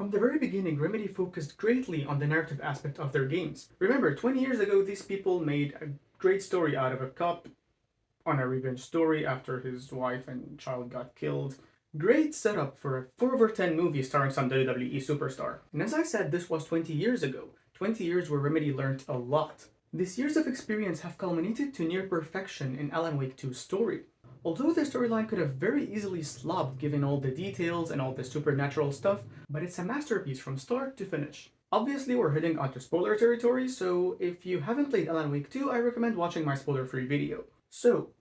From the very beginning, Remedy focused greatly on the narrative aspect of their games. Remember, 20 years ago, these people made a great story out of a cop on a revenge story after his wife and child got killed. Great setup for a 4 over 10 movie starring some WWE superstar. And as I said, this was 20 years ago. 20 years where Remedy learned a lot. These years of experience have culminated to near perfection in Alan Wake 2's story. Although the storyline could have very easily slopped given all the details and all the supernatural stuff, but it's a masterpiece from start to finish. Obviously, we're heading onto spoiler territory, so if you haven't played Alan Wake 2, I recommend watching my spoiler-free video. So,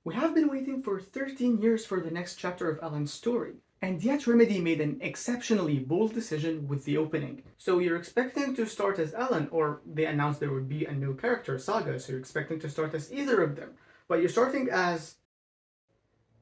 we have been waiting for 13 years for the next chapter of Alan's story, and yet Remedy made an exceptionally bold decision with the opening. So you're expecting to start as Alan, or they announced there would be a new character, Saga, so you're expecting to start as either of them, but you're starting as...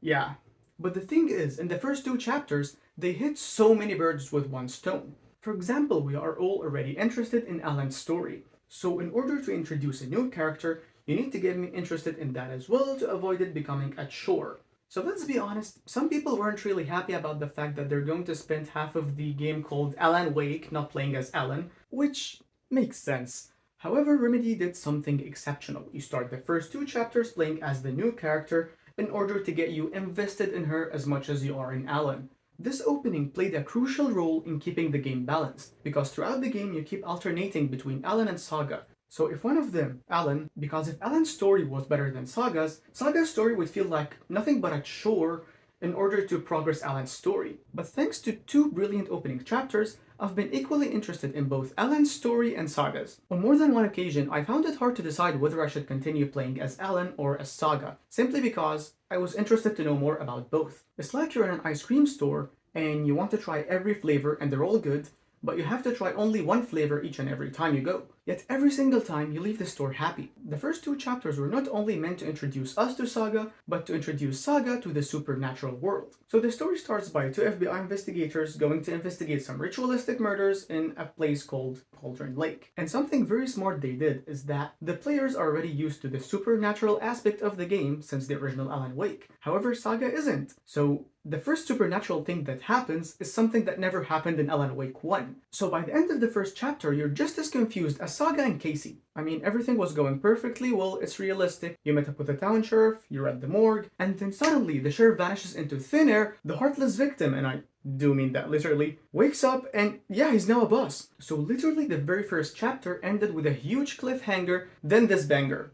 yeah. But the thing is, in the first 2 chapters, they hit so many birds with one stone. For example, we are all already interested in Alan's story, so in order to introduce a new character, you need to get me interested in that as well to avoid it becoming a chore. So let's be honest, some people weren't really happy about the fact that they're going to spend half of the game called Alan Wake not playing as Alan, which makes sense. However, Remedy did something exceptional. You start the first 2 chapters playing as the new character in order to get you invested in her as much as you are in Alan. This opening played a crucial role in keeping the game balanced, because throughout the game you keep alternating between Alan and Saga. So if one of them, Alan, because if Alan's story was better than Saga's story would feel like nothing but a chore in order to progress Alan's story. But thanks to 2 brilliant opening chapters, I've been equally interested in both Alan's story and Saga's. On more than one occasion, I found it hard to decide whether I should continue playing as Alan or as Saga, simply because I was interested to know more about both. It's like you're in an ice cream store and you want to try every flavor and they're all good, but you have to try only one flavor each and every time you go. Yet every single time you leave the store happy. The first 2 chapters were not only meant to introduce us to Saga, but to introduce Saga to the supernatural world. So the story starts by 2 FBI investigators going to investigate some ritualistic murders in a place called Cauldron Lake. And something very smart they did is that the players are already used to the supernatural aspect of the game since the original Alan Wake. However, Saga isn't. So the first supernatural thing that happens is something that never happened in Alan Wake 1. So by the end of the first chapter, you're just as confused as Saga and Casey. I mean, everything was going perfectly well, it's realistic, you met up with the town sheriff, you're at the morgue, and then suddenly the sheriff vanishes into thin air, the heartless victim, and I do mean that literally, wakes up and yeah, he's now a boss. So literally the very first chapter ended with a huge cliffhanger, then this banger.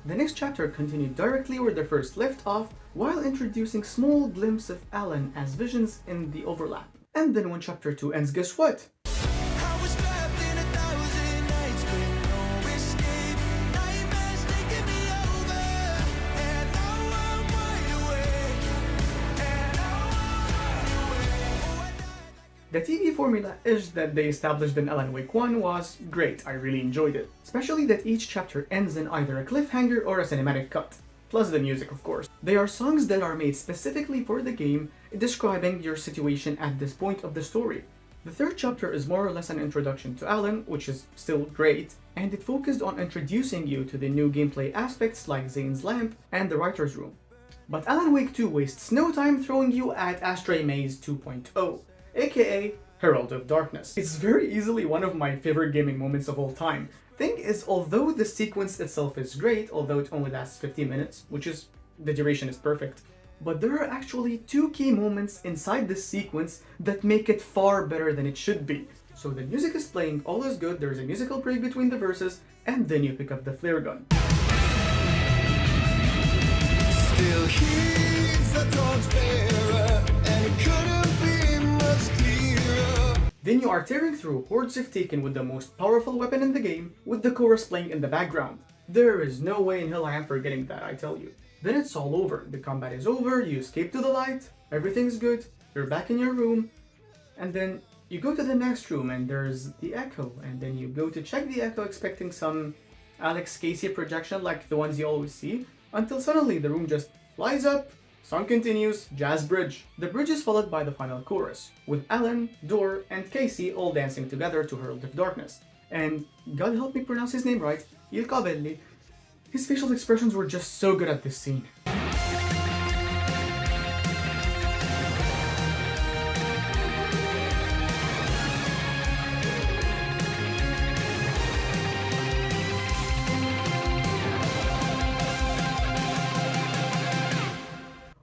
The next chapter continued directly where the first left off, while introducing small glimpses of Alan as visions in the overlap. And then when chapter 2 ends, guess what? The TV formula ish that they established in Alan Wake 1 was great, I really enjoyed it. Especially that each chapter ends in either a cliffhanger or a cinematic cut. Plus the music, of course. They are songs that are made specifically for the game, describing your situation at this point of the story. The third chapter is more or less an introduction to Alan, which is still great, and it focused on introducing you to the new gameplay aspects like Zane's lamp and the writer's room. But Alan Wake 2 wastes no time throwing you at Ashtray Maze 2.0. aka Herald of Darkness. It's very easily one of my favorite gaming moments of all time. Thing is, although the sequence itself is great, although it only lasts 15 minutes, which is, the duration is perfect, but there are actually 2 key moments inside this sequence that make it far better than it should be. So the music is playing, all is good, there's a musical break between the verses, and then you pick up the flare gun. Still he's a torchbearer, and it couldn't be much clearer. Then you are tearing through hordes of Taken with the most powerful weapon in the game, with the chorus playing in the background. There is no way in hell I am forgetting that, I tell you. Then it's all over, the combat is over, you escape to the light, everything's good, you're back in your room, and then you go to the next room and there's the echo, and then you go to check the echo expecting some Alex Casey projection like the ones you always see, until suddenly the room just flies up, song continues, jazz bridge. The bridge is followed by the final chorus, with Alan, Dor, and Casey all dancing together to Herald of Darkness. and God help me pronounce his name right, Il Cabelli, his facial expressions were just so good at this scene.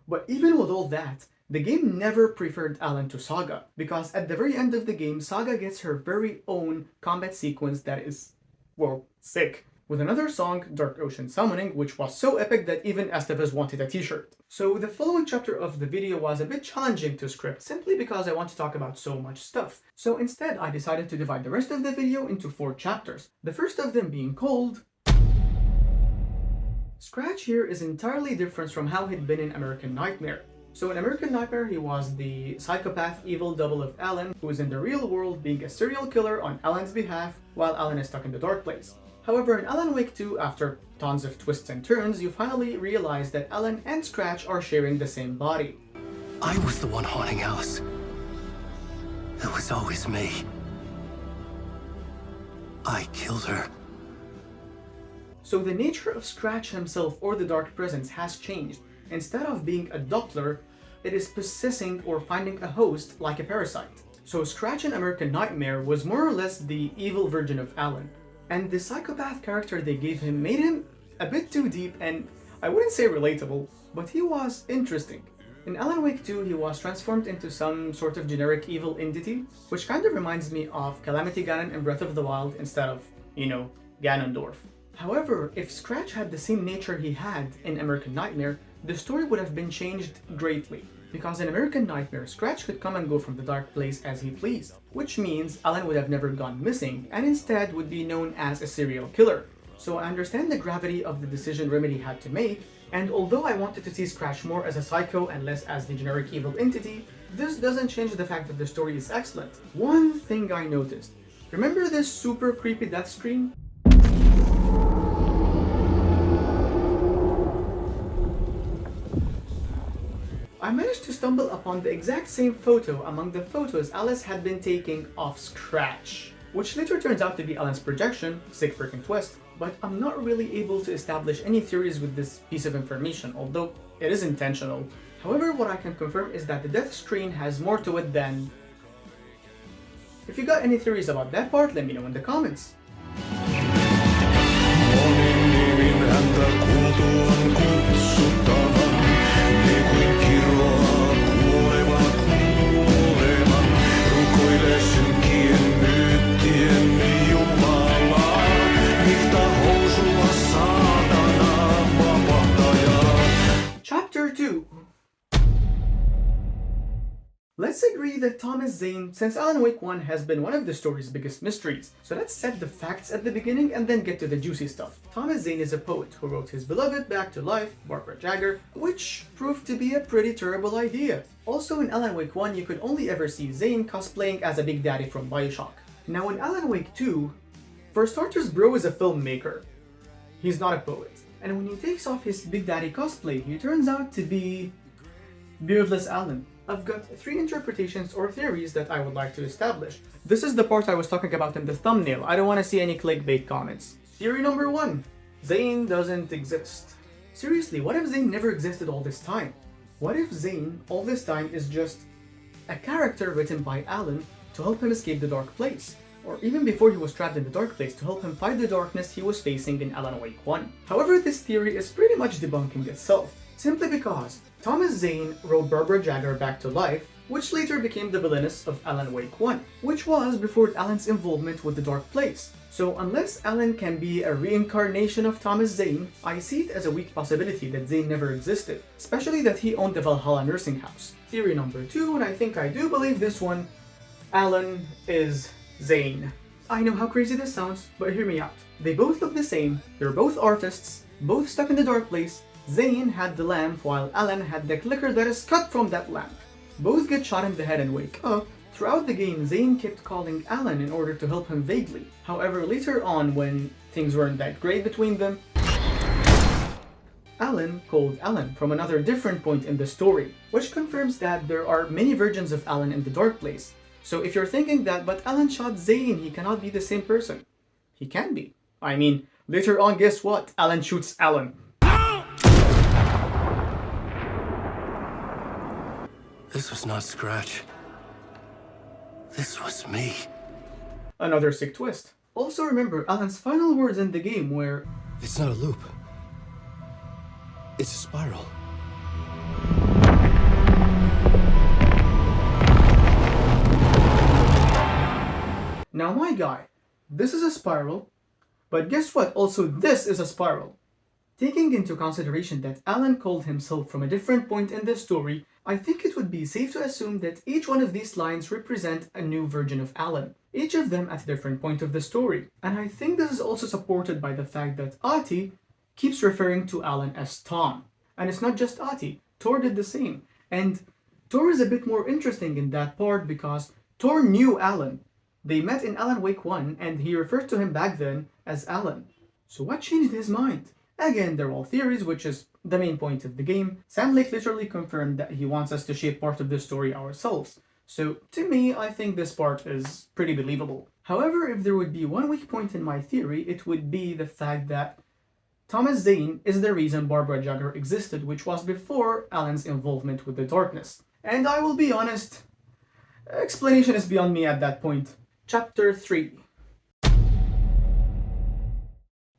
But even with all that, the game never preferred Alan to Saga, because at the very end of the game, Saga gets her very own combat sequence that is, well, sick. With another song, Dark Ocean Summoning, which was so epic that even Estevez wanted a t-shirt. So the following chapter of the video was a bit challenging to script, simply because I want to talk about so much stuff. So instead, I decided to divide the rest of the video into 4 chapters. The first of them being called... Scratch here is entirely different from how he'd been in American Nightmare. So in American Nightmare, he was the psychopath evil double of Alan, who is in the real world being a serial killer on Alan's behalf, while Alan is stuck in the dark place. However, in Alan Wake 2, after tons of twists and turns, you finally realize that Alan and Scratch are sharing the same body. I was the one haunting Alice. It was always me. I killed her. So the nature of Scratch himself or the Dark Presence has changed. Instead of being a Doppler, it is possessing or finding a host like a parasite. So Scratch in American Nightmare was more or less the evil version of Alan. And the psychopath character they gave him made him a bit too deep and, I wouldn't say relatable, but he was interesting. In Alan Wake 2, he was transformed into some sort of generic evil entity, which kind of reminds me of Calamity Ganon in Breath of the Wild instead of, Ganondorf. However, if Scratch had the same nature he had in American Nightmare, the story would have been changed greatly. Because in American Nightmare, Scratch could come and go from the dark place as he pleased, which means Alan would have never gone missing and instead would be known as a serial killer. So I understand the gravity of the decision Remedy had to make, and although I wanted to see Scratch more as a psycho and less as the generic evil entity, this doesn't change the fact that the story is excellent. One thing I noticed. Remember this super creepy death screen? I managed to stumble upon the exact same photo among the photos Alice had been taking of Scratch, which later turns out to be Alan's projection, sick freaking twist, but I'm not really able to establish any theories with this piece of information, although it is intentional. However, what I can confirm is that the death screen has more to it than... If you got any theories about that part, let me know in the comments. Chapter 2. Let's agree that Thomas Zane, since Alan Wake 1 has been one of the story's biggest mysteries, so let's set the facts at the beginning and then get to the juicy stuff. Thomas Zane is a poet who wrote his beloved back to life, Barbara Jagger, which proved to be a pretty terrible idea. Also in Alan Wake 1, you could only ever see Zane cosplaying as a Big Daddy from Bioshock. Now in Alan Wake 2, for starters, bro is a filmmaker. He's not a poet. And when he takes off his Big Daddy cosplay, he turns out to be... Beardless Alan. I've got 3 interpretations or theories that I would like to establish. This is the part I was talking about in the thumbnail. I don't want to see any clickbait comments. Theory number 1. Zane doesn't exist. Seriously, what if Zane never existed all this time? What if Zane, all this time, is just a character written by Alan to help him escape the dark place? Or even before he was trapped in the dark place to help him fight the darkness he was facing in Alan Wake 1. However, this theory is pretty much debunking itself, simply because Thomas Zane wrote Barbara Jagger back to life, which later became the villainess of Alan Wake 1, which was before Alan's involvement with the dark place. So unless Alan can be a reincarnation of Thomas Zane, I see it as a weak possibility that Zane never existed, especially that he owned the Valhalla nursing house. Theory number 2, and I think I do believe this one, Alan is Zane. I know how crazy this sounds, but hear me out. They both look the same, they're both artists, both stuck in the dark place. Zane had the lamp while Alan had the clicker that is cut from that lamp. Both get shot in the head and wake up. Throughout the game, Zane kept calling Alan in order to help him vaguely. However, later on, when things weren't that great between them, Alan called Alan from another different point in the story, which confirms that there are many versions of Alan in the dark place. So if you're thinking that, but Alan shot Zane, he cannot be the same person. He can be. I mean, later on, guess what? Alan shoots Alan. This was not Scratch. This was me. Another sick twist. Also remember Alan's final words in the game were, It's not a loop. It's a spiral. now my guy, this is a spiral, but guess what? Also this is a spiral. Taking into consideration that Alan called himself from a different point in the story, I think it would be safe to assume that each one of these lines represent a new version of Alan, each of them at a different point of the story. And I think this is also supported by the fact that Ati keeps referring to Alan as Tom. And it's not just Ati, Thor did the same. And Thor is a bit more interesting in that part because Thor knew Alan. They met in Alan Wake 1 and he referred to him back then as Alan. So what changed his mind? Again, they're all theories, which is the main point of the game. Sam Lake literally confirmed that he wants us to shape part of the story ourselves. So, to me, I think this part is pretty believable. However, if there would be one weak point in my theory, it would be the fact that Thomas Zane is the reason Barbara Jagger existed, which was before Alan's involvement with the darkness. And I will be honest, explanation is beyond me at that point. Chapter 3.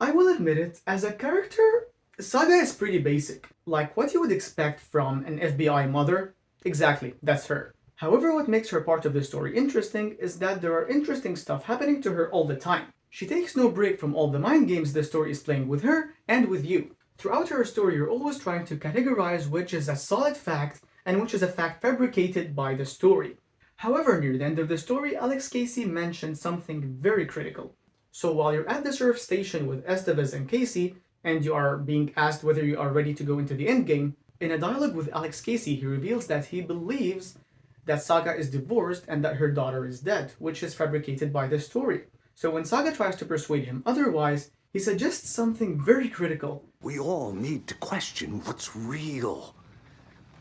I will admit it, as a character, Saga is pretty basic. Like what you would expect from an FBI mother. Exactly, that's her. However, what makes her part of the story interesting is that there are interesting stuff happening to her all the time. She takes no break from all the mind games the story is playing with her and with you. Throughout her story, you're always trying to categorize which is a solid fact and which is a fact fabricated by the story. However, near the end of the story, Alex Casey mentioned something very critical. So while you're at the surf station with Estevez and Casey, and you are being asked whether you are ready to go into the endgame, in a dialogue with Alex Casey, he reveals that he believes that Saga is divorced and that her daughter is dead, which is fabricated by the story. So when Saga tries to persuade him otherwise, he suggests something very critical. We all need to question what's real.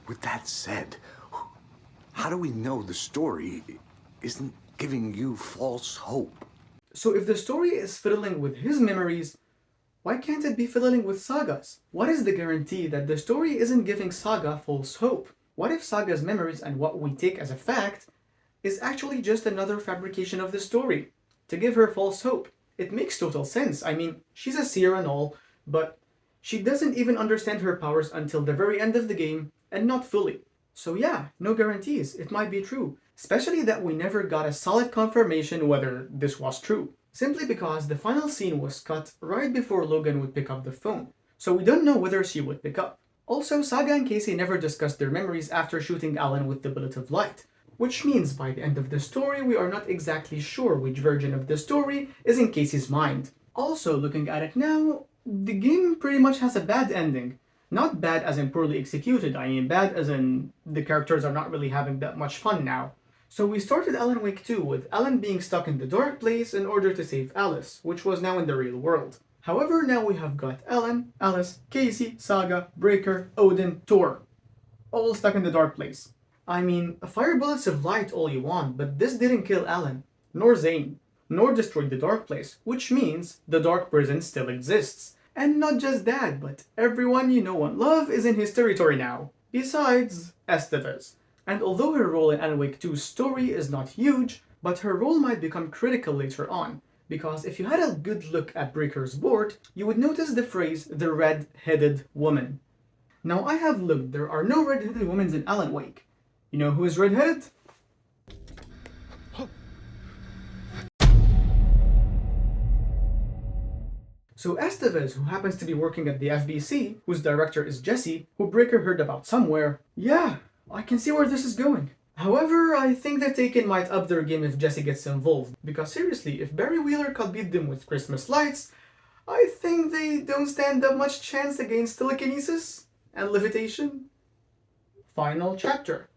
With that said, how do we know the story isn't giving you false hope? So if the story is fiddling with his memories, why can't it be fiddling with Saga's? What is the guarantee that the story isn't giving Saga false hope? What if Saga's memories and what we take as a fact is actually just another fabrication of the story to give her false hope? It makes total sense. I mean, she's a seer and all, but she doesn't even understand her powers until the very end of the game, and not fully. So yeah, no guarantees. It might be true. Especially that we never got a solid confirmation whether this was true. Simply because the final scene was cut right before Logan would pick up the phone. So we don't know whether she would pick up. Also, Saga and Casey never discussed their memories after shooting Alan with the bullet of light. Which means by the end of the story, we are not exactly sure which version of the story is in Casey's mind. Also, looking at it now, the game pretty much has a bad ending. Not bad as in poorly executed, I mean bad as in the characters are not really having that much fun now. So we started Alan Wake 2 with Alan being stuck in the dark place in order to save Alice, which was now in the real world. However, now we have got Alan, Alice, Casey, Saga, Breaker, Odin, Thor. All stuck in the dark place. I mean, fire bullets of light all you want, but this didn't kill Alan, nor Zane, nor destroyed the dark place, which means the dark prison still exists. And not just that, but everyone you know and love is in his territory now. Besides Estevez. And although her role in Alan Wake 2's story is not huge, but her role might become critical later on. Because if you had a good look at Breaker's board, you would notice the phrase, the red-headed woman. Now I have looked, there are no red-headed women in Alan Wake. You know who is red-headed? So Estevez, who happens to be working at the FBC, whose director is Jesse, who Breaker heard about somewhere, yeah, I can see where this is going. However, I think that Taken might up their game if Jesse gets involved, because seriously, if Barry Wheeler could beat them with Christmas lights, I think they don't stand up much chance against telekinesis and levitation. Final chapter.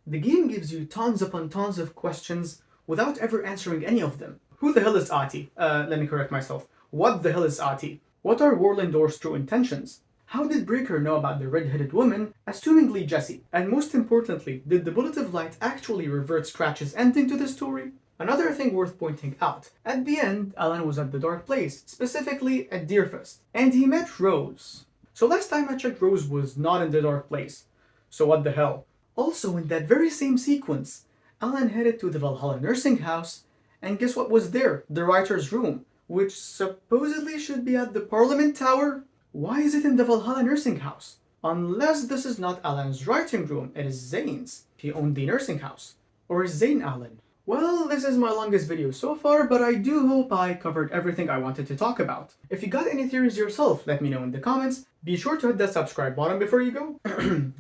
The game gives you tons upon tons of questions without ever answering any of them. Who the hell is Ati? Let me correct myself. What the hell is Ati? What are Warlindor's true intentions? How did Breaker know about the red-headed woman, assumingly Jesse? And most importantly, did the Bullet of Light actually revert Scratch's ending to the story? Another thing worth pointing out, at the end, Alan was at the dark place, specifically at Deerfest, and he met Rose. So last time I checked, Rose was not in the dark place. So what the hell? Also, in that very same sequence, Alan headed to the Valhalla nursing house, and guess what was there? The writer's room, which supposedly should be at the Parliament Tower. Why is it in the Valhalla nursing house? Unless this is not Alan's writing room, it is Zane's. He owned the nursing house. Or is Zane Alan? Well, this is my longest video so far, but I do hope I covered everything I wanted to talk about. If you got any theories yourself, let me know in the comments. Be sure to hit that subscribe button before you go.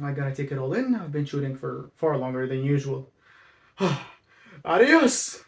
I gotta take it all in. I've been shooting for far longer than usual. Adios!